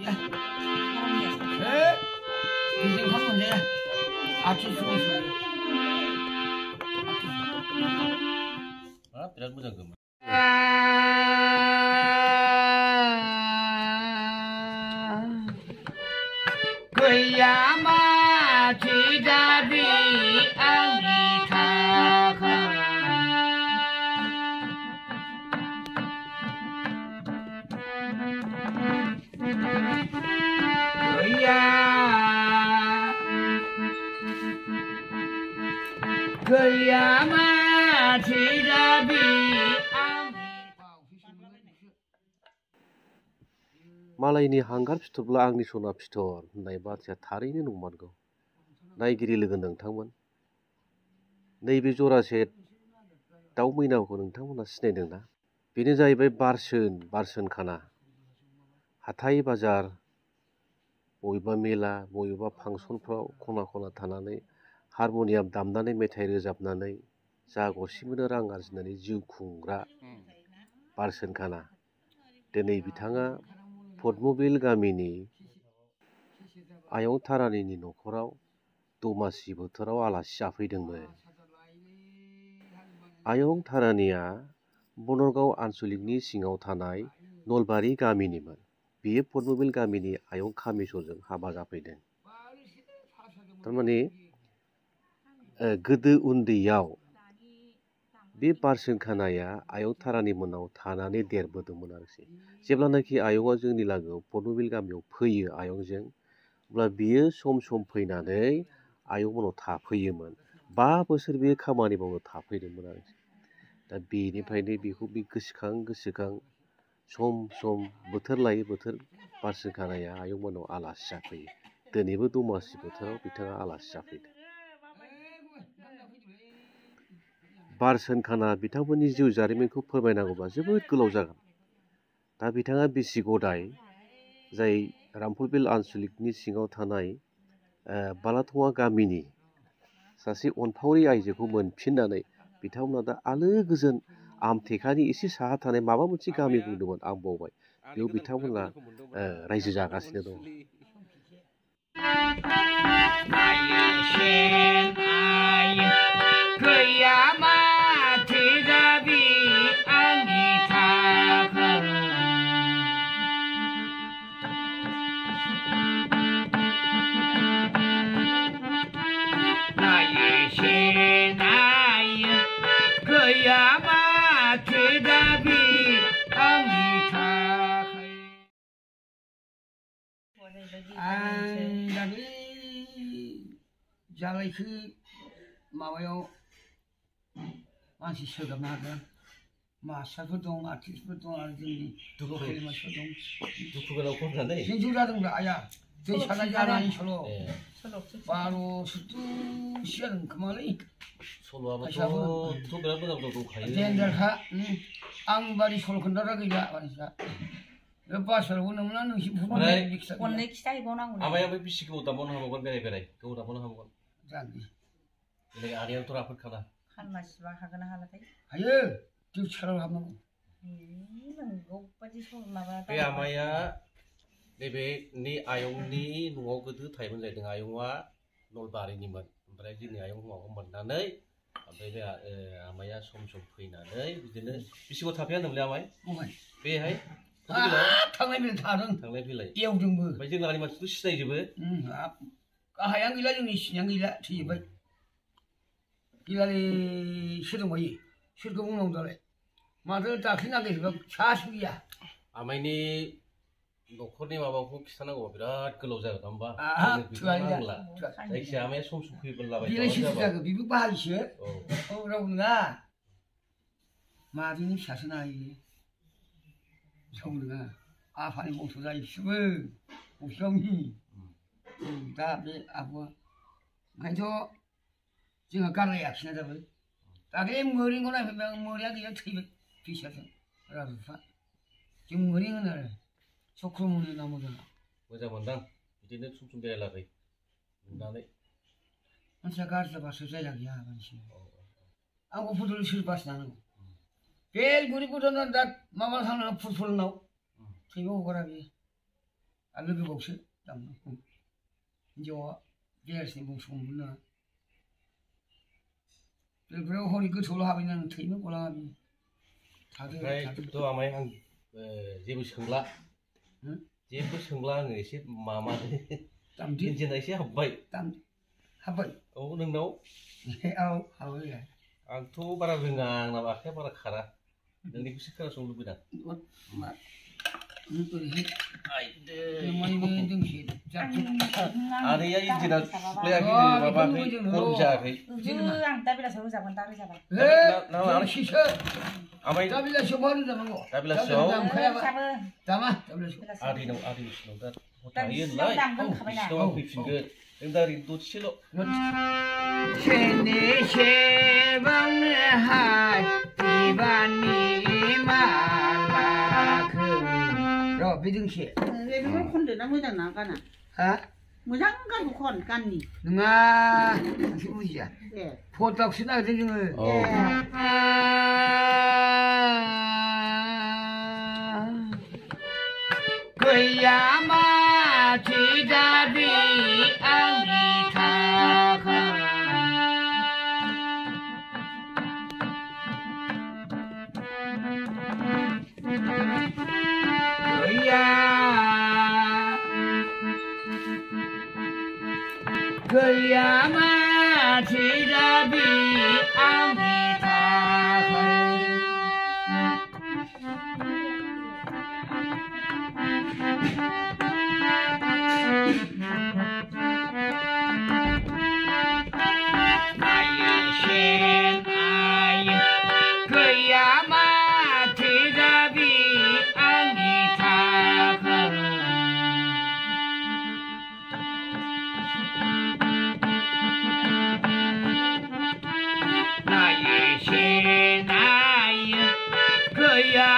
야, 에? 이제 가면 돼. 아침 수고했어. 아, 비랑 무장 그. 그야마 지자비 아미타카 그야마 지자비 मालायनि हांगार फिथरब्ला आंनि सना फिथर होननाय बाथ्राया थारैनो नंमारगौ। नायगिरि लोगो नोंथांमोन, नैबे जरासे दाउ मैनाखौ नोंथांमोना सिनायदोंना? बेनो जाहैबाय बारसोन खाना। हाथाय बाजार, बबेबा मेला, बबेबा फांसनफ्राव खना खना थानानै हारमनियाम दामनानै मेथाइ रोजाबनानै जा गरसे मोनो रां आरजिनानै जिउ खुंग्रा बारसोन खाना। दिनै बिथाङा पद्मबिल गामिनि आयं तारानिनि न'खराव दमासि बोथोराव आलासि जाफैदोंमोन। आयं तारानिया बनरगाव आनसलिकनि सिङाव थानाय नलबारि गामिनिमोन। बियो पद्मबिल गामिनि आयं कामेस्वरजों हाबा जाफैदों। थारमाने गोदो उन्दैयाव बे बारसोन खानाया आयं तारानि मोनाव थानानै देरबोदोंमोन आरोखि। जेब्लानाखि आयंआ जोंनि लागोआव पद्मबिल गामियाव फैयो आयंजों, अब्ला बियो सम सम फैनानै आयं मोनाव थाफैयोमोन। 5 बोसोर बे खामानि मावनो थाफैदोंमोन आरोखि। दा बेनिफ्रायनो बेखौ बे गोसोखां सम सम बोथोर लायै बोथोर बारसोन खानाया आयं मोनाव आलासि जाफैयो। दिनैबो दमासि बोथोराव बिथाङा आलासि जाफैदों। बारसोन खाना बिथांमोननि जिउ जारिमिनखौ फोरमायनांगौबा जोबोद गोलाव जागोन। दा बिथाङा बिसि गदाय जाय रामफलबिल आनसलिकनि सिङाव थानाय बालाथङा गामिनि सासे अनफावरि आइजोखौ मोनफिननानै बिथांमोना दा आलो गोजोन आमथेखानि एसे साहा थानाय माबा मोनसे गामि बुंदोंमोन, आं बावबाय। बेयाव बिथांमोना रायजो जागासिनो दं। आं दाख्लै जालायखो माबायाव मानसि सोगाबनो हादों। मास्टारफोर दं, आर्टिस्टफोर दं आरो जोंनि लकेलनि मानसिफोर दं। दुखु गोनां खननानै जों जादोंब्ला आइया दै सारनाय जानायनि सल' 12-13 जादों खोमालै। सल'आबोथ' बिराद मोजां दंखायो। देन्जारखा। आं बादि सल' खोन्थाग्रा गैला मानसिया। बे बासुरावबो नोंना खननै खिथाहैबावनांगौ। आमाया बे बेसे गोबाव दामबावनो हाबावगोन बेराय गोबाव दामबावनो हाबावगोन? जानो बेलाय आदैयाथ' राफोद खाना। खालमासिबा हागोन ना हालाथाय? हायो, डिउटि खालामनो हाबनांगौ। नोंगौ बायदि माबा बे आमाया नैबे आयंनि न'आव गोदो थायोमोन जाहैदों। आयंआ नलबारिनिमोन। ओमफ्राय जोंनि आयं हौवाखौ मोननानै ओमफ्राय बे आमाया सम सम फैनानै बिदिनो बेसेबां थाफैया होनदोंमोनलै आमाय? बेहाय थांलाय फैलाय थादों। थांलाय फैलाय एवदोंबो। ओमफ्राय जों लागोनि मानसिखौथ' सिनायजोबो। गाहायानो गैला, जोंनि सिङानो गैला, थैजोब्बाय। गैलालै सोर दंबायो? सोरखौ बुंनांगौ दालाय? माथो दाख्लै नागिरबा सासेबो गैया। आमायनि न'खरनि माबाखौ खिथानांगौबा बिराद गोलाव जागोन होमबा? जायखिजाया आमाया सम फैबोलाबाय। बेबो बाहायसो। औ, रावबो नङा। मादैनि फिसासो ना इयो। रावबो नङा। आफानि बंस' जायो बिसोरबो। गस्लावनि। दा बे आब'आ ओंखायनोथ' जोंहा गारलायाखिसैना दाबो। दाख्लै मोरेंखौ नायफैबाय आं, मोरेंआ गैया, थैबाय दैसाजों राजुफ्रा। जों मोरें होनो आरो चक्रमनि नाम मोजां मोनदां बिदिनो सम सम बेरायलाबाय नुनानै। मानसिया गाज्रि जाबासो जायगा गैया मानसिया। आंखौ फुटबल सोर बासिनांगौ? बे गरिब गथ'ना दा माबा थांना फुटबलनाव थैबो हगारा बियो। 알르게 복수 땀 이제 제일스 봉수문나 그리고 허리 그 졸라 하면 트이면 골라하면 다들 또 아마 한 제부 성라 제부 성라 에से 마마데 땀지 진짜 에से habbai 땀 habbai नोंनाव हाबै आंथ' बारा रोङा आंना आखाया बारा खारा नोंनिखौसो खोनासंनो लुबैदां मा आदैया इन्जिना सुख्लायाखै माबायाखै गरम जायाखै आं दा बेलासियाव रोजाबगोन दा रोजाबा ओमफ्राय दा बेलासियाव मा रोजाबनांगौ दा बेलासियाव दामा दा बेलासियाव आदैनाव दा थायो होनलाय बिसिनाव आं फैफिनगोन नों दा ओरैनो दसेल' सेनि सेबांहाय बिबारनि मालाखौ र' बिदोंसे बेखौ खनदोना मोजां ना गाना हा मोजां गानखौ खन गाननि नङा एसे बुजिया फट'आवसो नागिरदों जोङो गैया माथि दाबि आंनि थाखाय गैया माथि दाबि आंनि थाखाय गैया माथि दाबि आंनि थाखाय नायो से नायो गैया